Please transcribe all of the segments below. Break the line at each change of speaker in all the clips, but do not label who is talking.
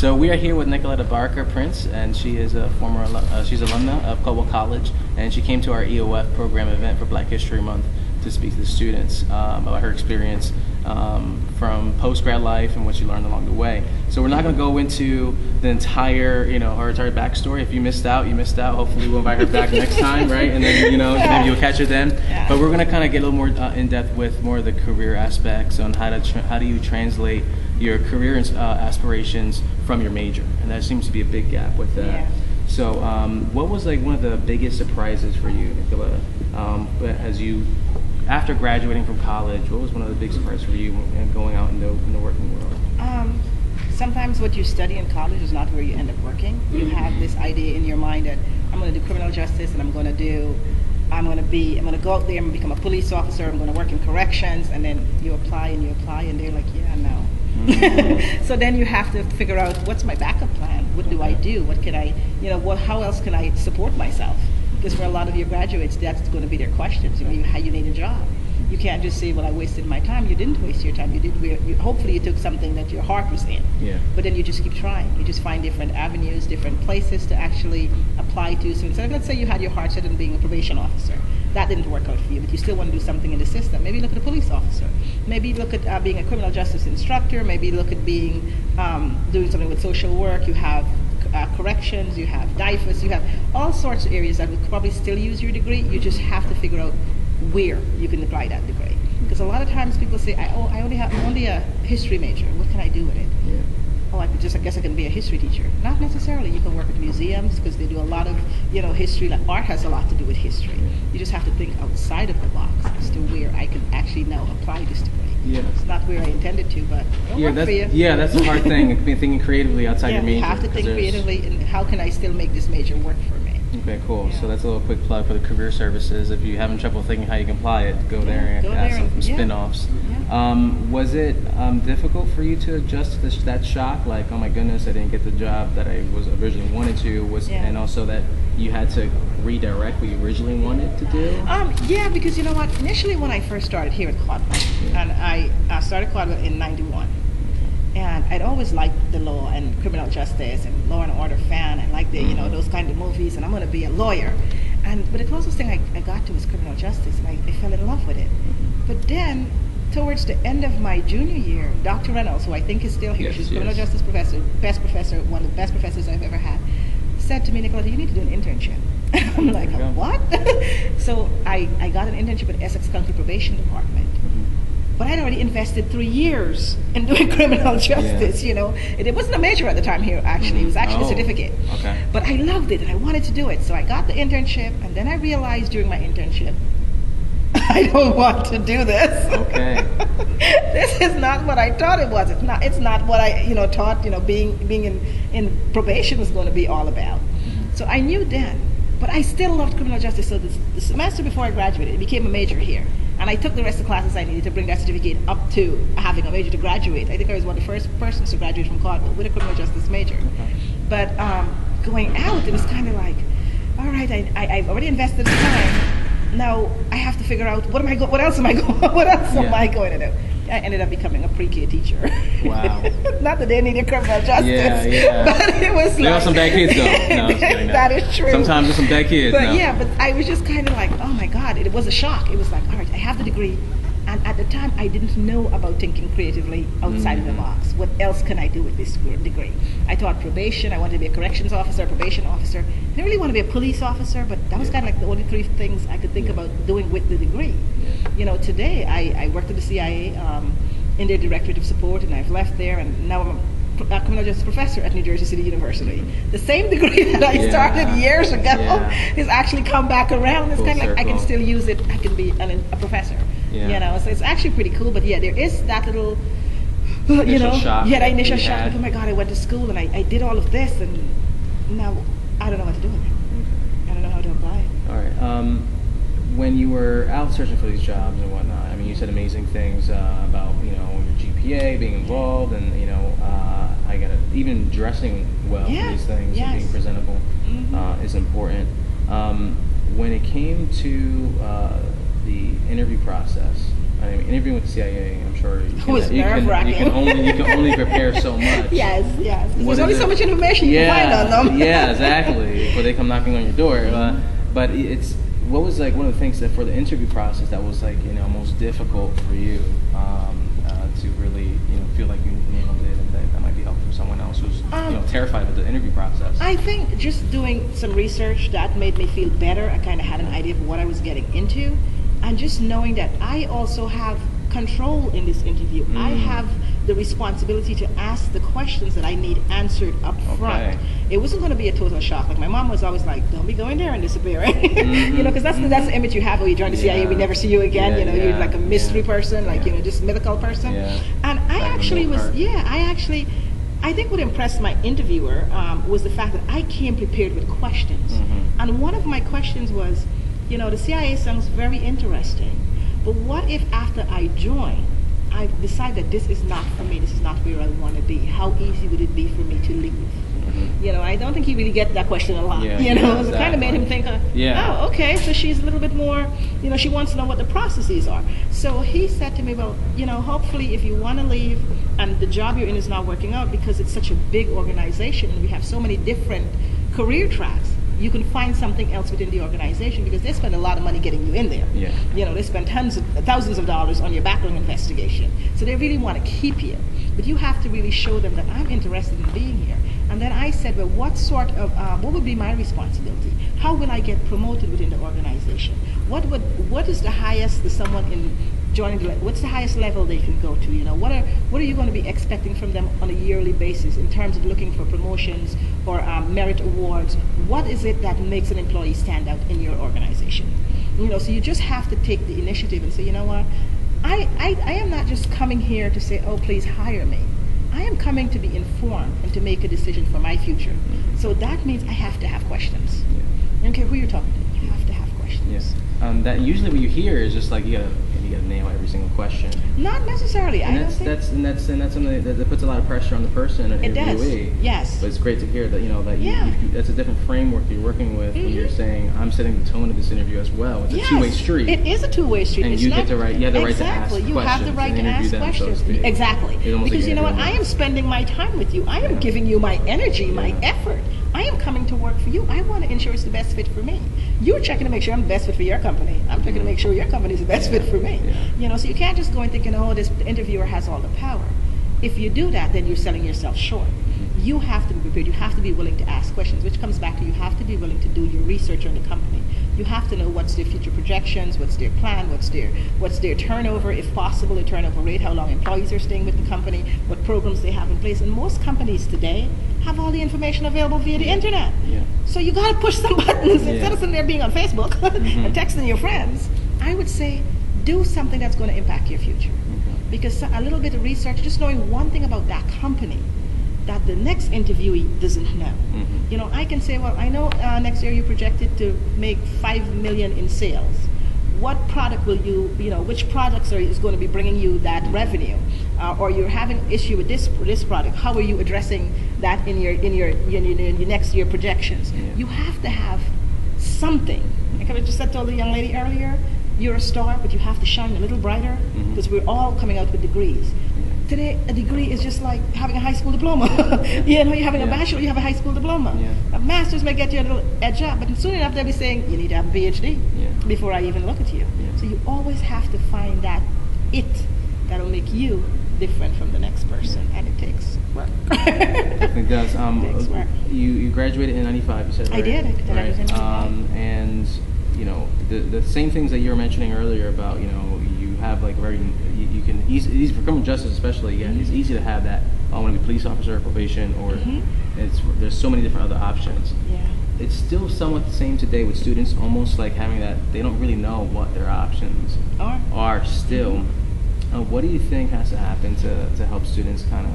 So we are here with Nicoletta Barker-Prince, and she is a former she's alumna of Caldwell College, and she came to our EOF program event for Black History Month to speak to the students about her experience from post-grad life and what she learned along the way. So we're not going to go into the entire, her entire backstory. If you missed out, you missed out. Hopefully we'll invite her back next time, right? And then, maybe you'll catch her then.
Yeah.
But we're going to kind of get a little more in-depth with more of the career aspects on how do you translate your career aspirations from your major, and that seems to be a big gap with that.
Yeah.
So what was like one of the biggest surprises for you, Nicoletta, after graduating from college? What was one of the big surprises for you and going out in the working world?
Sometimes what you study in college is not where you end up working. You have this idea in your mind that I'm going to do criminal justice, and I'm going to go out there and become a police officer. I'm going to work in corrections, and then you apply, and they're like, yeah, no. So then you have to figure out, what's my backup plan? What do I do? What can I, how else can I support myself? Because for a lot of your graduates, that's going to be their questions. How you need a job. You can't just say, well, I wasted my time. You didn't waste your time. Hopefully you took something that your heart was in. Yeah. But then you just keep trying. You just find different avenues, different places to actually apply to. So instead of, let's say you had your heart set on being a probation officer. That didn't work out for you, but you still want to do something in the system. Maybe look at a police officer. Maybe look at being a criminal justice instructor. Maybe look at being doing something with social work. You have corrections, you have DIFAS, you have all sorts of areas that would probably still use your degree. You just have to figure out where you can apply that degree. Because a lot of times people say, I'm only a history major. What can I do with it? Yeah. Oh, I guess I can be a history teacher. Not necessarily. You can work at museums because they do a lot of, history. Like art has a lot to do with history. You just have to think outside of the box as to where I can actually now apply this degree. Yeah. It's not where I intended to, but it'll work for you.
Yeah, that's the hard thing, thinking creatively outside your major.
You have to think creatively, and how can I still make this major work for me?
Okay, cool. Yeah. So that's a little quick plug for the career services. If you're having trouble thinking how you can apply it, go there and ask some spin-offs. Yeah. Was it difficult for you to adjust to that shock? Like, oh my goodness, I didn't get the job that I was originally wanted to. And also that you had to redirect what you originally wanted to do?
Yeah, because you know what? Initially, when I first started here at Caldwell, and I started Caldwell in '91. And I'd always liked the law and criminal justice and Law and Order fan. I liked those kind of movies, and I'm going to be a lawyer. But the closest thing I got to was criminal justice, and I fell in love with it. But then, towards the end of my junior year, Dr. Reynolds, who I think is still here, she's a criminal justice professor, best professor, one of the best professors I've ever had, said to me, Nicoletta, you need to do an internship. I'm like, what? So I got an internship at Essex County Probation Department. But I'd already invested 3 years in doing criminal justice, It wasn't a major at the time here, actually. It was actually a certificate. Okay. But I loved it, and I wanted to do it. So I got the internship, and then I realized during my internship, I don't want to do this. Okay. This is not what I thought it was. It's not what I, thought, being in probation was going to be all about. So I knew then, but I still loved criminal justice. So the semester before I graduated, it became a major here. And I took the rest of the classes I needed to bring that certificate up to having a major to graduate. I think I was one of the first persons to graduate from Caldwell with a criminal justice major. Okay. But going out, it was kind of like, all right, I've already invested the time. Now I have to figure out what else am I going to do? I ended up becoming a pre-K teacher. Wow. Not that they needed criminal justice. Yeah. But it was
there are some bad kids though. No, I'm just kidding.
That is true.
Sometimes there's some bad kids.
But but I was just kind of like, oh my God, it was a shock. It was like, all right, I have the degree. And at the time, I didn't know about thinking creatively outside of the box. What else can I do with this degree? I taught probation. I wanted to be a corrections officer, a probation officer. I didn't really want to be a police officer, but that was kind of like the only 3 things I could think about doing with the degree. Today I worked at the CIA in their Directorate of Support, and I've left there, and now I'm a criminal justice professor at New Jersey City University. The same degree that I started years ago has actually come back around. It's kind of like I can still use it. I can be a professor. Yeah. So it's actually pretty cool. But there is that little,
shock.
Yeah, that initial shock. Like, oh my God, I went to school and I did all of this, and now I don't know what to do with it. I don't know how to apply it.
All right. When you were out searching for these jobs and whatnot, I mean, you said amazing things about your GPA, being involved, and even dressing well for these things and being presentable is important. When it came to the interview process, I mean, interviewing with the CIA, I'm sure
it was nerve-wracking.
You can only prepare so much.
Yes. There's only so much information you can find on them.
Yeah, exactly. Before they come knocking on your door. But what was like one of the things that for the interview process that was like most difficult for you to really feel like you nailed it, and that might be helpful for someone else who's terrified with the interview process?
I think just doing some research that made me feel better. I kind of had an idea of what I was getting into, and just knowing that I also have control in this interview. I have the responsibility to ask the questions that I need answered up front. It wasn't going to be a total shock. Like my mom was always like, "Don't be going there and disappearing," because that's the image you have when you join the CIA. We never see you again. You're like a mystery person, like just mythical person. And I think what impressed my interviewer was the fact that I came prepared with questions. And one of my questions was, the CIA sounds very interesting, but what if after I join, I decide that this is not for me, this is not where I want to be? How easy would it be for me to leave? I don't think he really gets that question a lot. It kind of made him think, oh, okay, so she's a little bit more, she wants to know what the processes are. So he said to me, well, hopefully if you want to leave and the job you're in is not working out because it's such a big organization and we have so many different career tracks, you can find something else within the organization because they spend a lot of money getting you in there. They spend thousands of dollars on your background investigation. So they really want to keep you. But you have to really show them that I'm interested in being here. And then I said, well, what would be my responsibility? How will I get promoted within the organization? What is the highest that someone in joining what's the highest level they can go to? What are you going to be expecting from them on a yearly basis in terms of looking for promotions or merit awards? What is it that makes an employee stand out in your organization? So you just have to take the initiative and say, you know what, I am not just coming here to say, oh, please hire me. I am coming to be informed and to make a decision for my future. So that means I have to have questions. I don't care who you're talking to, you have to have questions.
Yes. That usually what you hear is just like you gotta nail every single question.
Not necessarily.
That's something that puts a lot of pressure on the person.
It does. Yes.
But it's great to hear that that's a different framework you're working with when you're saying I'm setting the tone of this interview as well. It's a two-way street.
It is a two-way street.
And you have the right to ask questions.
You have the right to ask questions. Exactly. Because I am spending my time with you. I am giving you my energy, my effort. I am coming to work for you. I want to ensure it's the best fit for me. You're checking to make sure I'm the best fit for your company. I'm checking to make sure your company is the best fit for me. So you can't just go and thinking, oh, this interviewer has all the power. If you do that, then you're selling yourself short. You have to be prepared. You have to be willing to ask questions, which comes back to you have to be willing to do your research on the company. You have to know what's their future projections, what's their plan, what's their turnover, if possible, their turnover rate, how long employees are staying with the company, what programs they have in place. And most companies today have all the information available via the internet. So you got to push some buttons instead of sitting there being on Facebook and texting your friends. I would say do something that's going to impact your future. Because a little bit of research, just knowing one thing about that company that the next interviewee doesn't know. I can say, well, I know next year you projected to make $5 million in sales. What product will which products is going to be bringing you that revenue? Or you're having an issue with this product. How are you addressing that in your next year projections? You have to have something. Like I just said to the young lady earlier, you're a star, but you have to shine a little brighter because we're all coming out with degrees. Today, a degree is just like having a high school diploma. You're having a bachelor, you have a high school diploma. A master's may get you a little edge up, but soon enough they'll be saying, you need to have a PhD before I even look at you. So you always have to find that that'll make you different from the next person, and it takes work.
It does.
It takes work.
You graduated in 95, you said, right?
I did. I graduated in 95.
And the same things that you were mentioning earlier about you have like you can easy for criminal justice especially. It's easy to have that. I want to be a police officer, probation, or there's so many different other options. It's still somewhat the same today with students, almost like having that they don't really know what their options are still. What do you think has to happen to help students kind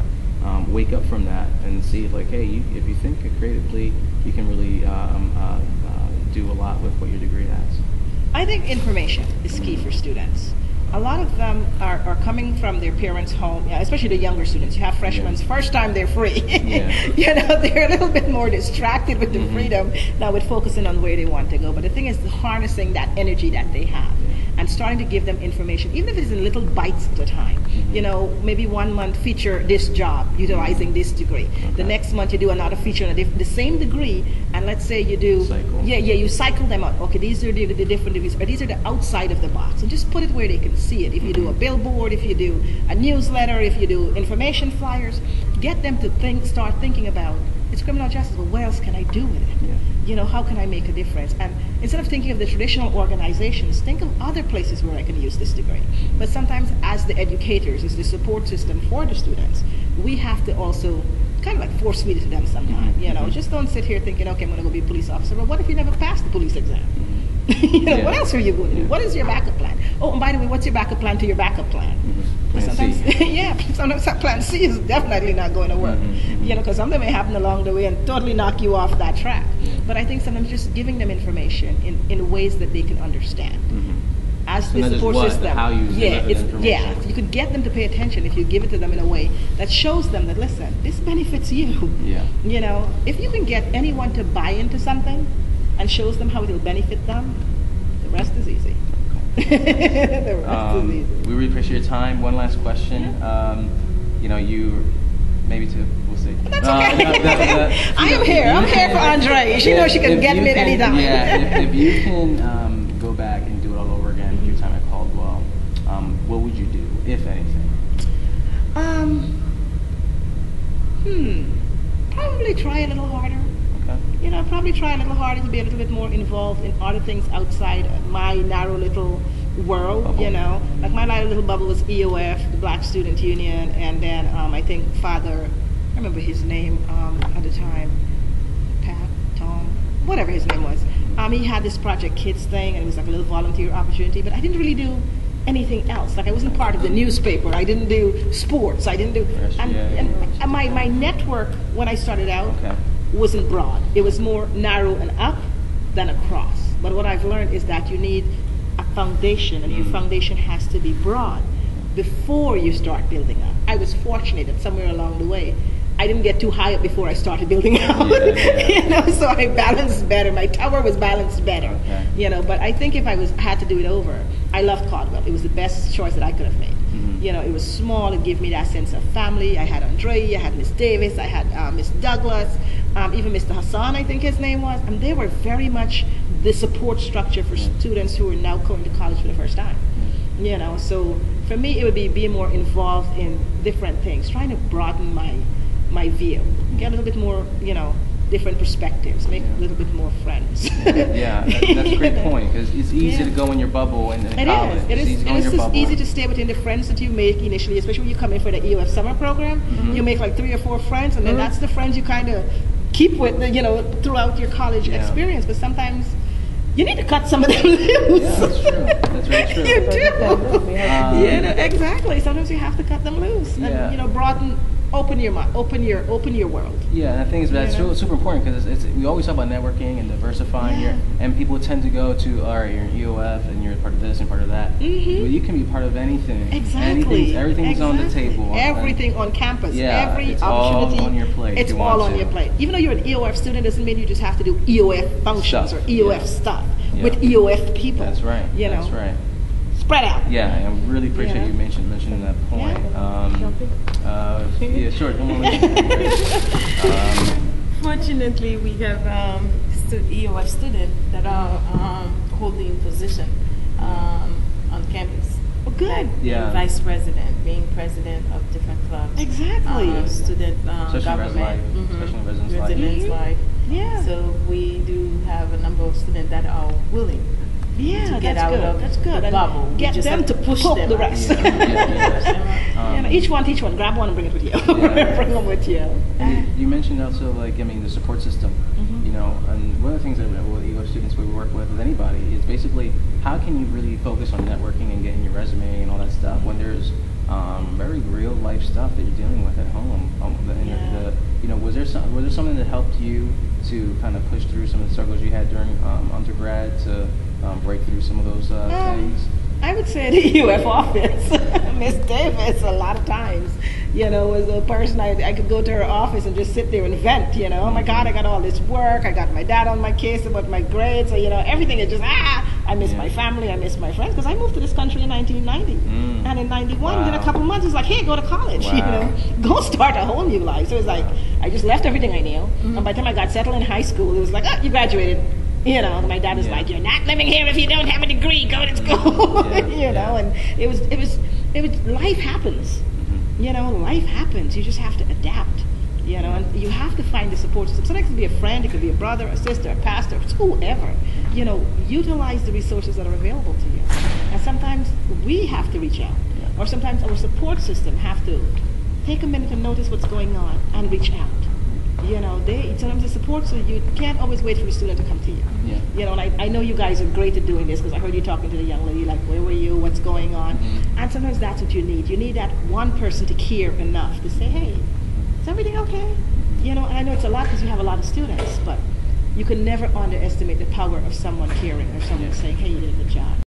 of wake up from that and see like, hey, if you think creatively, you can really do a lot with what your degree has?
I think information is key for students. A lot of them are coming from their parents' home, especially the younger students. You have freshmen, first time they're free. They're a little bit more distracted with the freedom now with focusing on where they want to go. But the thing is harnessing that energy that they have and starting to give them information, even if it's in little bites at a time. You know, maybe 1 month feature this job, utilizing this degree. The next month you do another feature on the same degree, and let's say you do, you cycle them out. Okay, these are the different degrees, or these are the outside of the box, and just put it where they can see it. If you do a billboard, if you do a newsletter, if you do information flyers, get them to start thinking about, it's criminal justice, but what else can I do with it? You know, how can I make a difference? And instead of thinking of the traditional organizations, think of other places where I can use this degree. But sometimes as the educators, as the support system for the students, we have to also kind of like force feed it to them sometimes. You know, just don't sit here thinking, okay, I'm going to go be a police officer. But what if you never pass the police exam? You know, what else are you going to do? What is your backup plan? Oh, and by the way, what's your backup plan to your backup plan? Sometimes, sometimes that plan C is definitely not going to work. You know, because something may happen along the way and totally knock you off that track. But I think sometimes just giving them information in ways that they can understand. As the support system, you could get them to pay attention if you give it to them in a way that shows them that, listen, this benefits you. You know, if you can get anyone to buy into something and shows them how it will benefit them, the rest is easy. The rest is easy.
We really appreciate your time. One last question. You know, you maybe two. We'll see.
That's okay. I am here. I'm here for Andrei. She knows she can get me at any time.
If you can go back and do it all over again with your time at Caldwell, what would you do, if anything?
Probably try a little harder. You know, probably try a little harder to be a little bit more involved in other things outside my narrow little world, you know. Like my little bubble was EOF, the Black Student Union, and then I think Father, I remember his name at the time, Pat, Tom, whatever his name was. He had this Project Kids thing, and it was like a little volunteer opportunity, but I didn't really do anything else. Like I wasn't part of the newspaper. I didn't do sports. I didn't do, and my network when I started out wasn't broad. It was more narrow and up than across. But what I've learned is that you need a foundation, and your foundation has to be broad before you start building up. I was fortunate that somewhere along the way, I didn't get too high up before I started building out. You know, so I balanced better. My tower was balanced better. You know, but I think if I had to do it over, I loved Caldwell. It was the best choice that I could have made. You know, it was small. It gave me that sense of family. I had Andrei, I had Miss Davis, I had Miss Douglas, even Mr. Hassan, I think his name was. And they were very much the support structure for students who are now going to college for the first time. You know, so for me, it would be being more involved in different things, trying to broaden my view, get a little bit more, you know, different perspectives, make a little bit more friends.
That's a great point, because it's easy to go in your bubble in college.
It is just easy to stay within the friends that you make initially, especially when you come in for the EOF summer program. You make like 3 or 4 friends, and then that's the friends you kind of keep with, you know, throughout your college experience. But sometimes you need to cut some of them loose.
Yeah, that's true. That's very true.
You do. You know, exactly. Sometimes you have to cut them loose and, you know, broaden. Open your mind, open your world.
Yeah, and the thing is that's super important, because we always talk about networking and diversifying here, and people tend to go to, all right, you're an EOF and you're part of this and part of that. But you can be part of anything.
Exactly.
Everything's on the table.
Everything on campus. Every
it's
opportunity.
all on your plate.
It's all on your plate. Even though you're an EOF student, doesn't mean you just have to do EOF functions or EOF stuff with EOF people.
That's right.
You know?
That's right.
Spread out.
Yeah, I really appreciate you mentioning that point. Sure.
Fortunately, we have EOF students that are holding position on campus.
Oh, good.
Like being vice president, being president of different clubs.
Exactly.
Student government.
Especially in residence life.
Yeah.
So we do have a number of students that are willing to get out of the bubble.
Get them to push the rest. Each one, grab one and bring it with you. Bring them with you.
And you mentioned also, like, I mean, the support system. You know, and one of the things that with EOF students we work with anybody is basically how can you really focus on networking and getting your resume and all that stuff when there's very real life stuff that you're dealing with at home. You know, was there something that helped you to kind of push through some of the struggles you had during undergrad to break through some of those things?
I would say the EOF office. Miss Davis, a lot of times, you know, was a person I could go to her office and just sit there and vent, you know. Oh my God, I got all this work. I got my dad on my case about my grades. So, you know, everything is just, I I miss my family, I miss my friends, because I moved to this country in 1990. And in 91, within a couple months, it was like, hey, go to college, you know, go start a whole new life. So it was like, I just left everything I knew. And by the time I got settled in high school, it was like, oh, you graduated. You know, my dad was like, you're not living here if you don't have a degree, go to school. You know, and it was, life happens. You know, life happens. You just have to adapt. You know, and you have to find the support system. Sometimes it could be a friend, it could be a brother, a sister, a pastor, whoever. You know, utilize the resources that are available to you. And sometimes we have to reach out. Or sometimes our support system have to take a minute and notice what's going on and reach out. You know, sometimes the support, so you can't always wait for the student to come to you. You know, and I know you guys are great at doing this, because I heard you talking to the young lady, like, where were you, what's going on? And sometimes that's what you need. You need that one person to care enough to say, hey, is everything okay? You know, and I know it's a lot because you have a lot of students, but you can never underestimate the power of someone caring or someone saying, hey, you did a good job.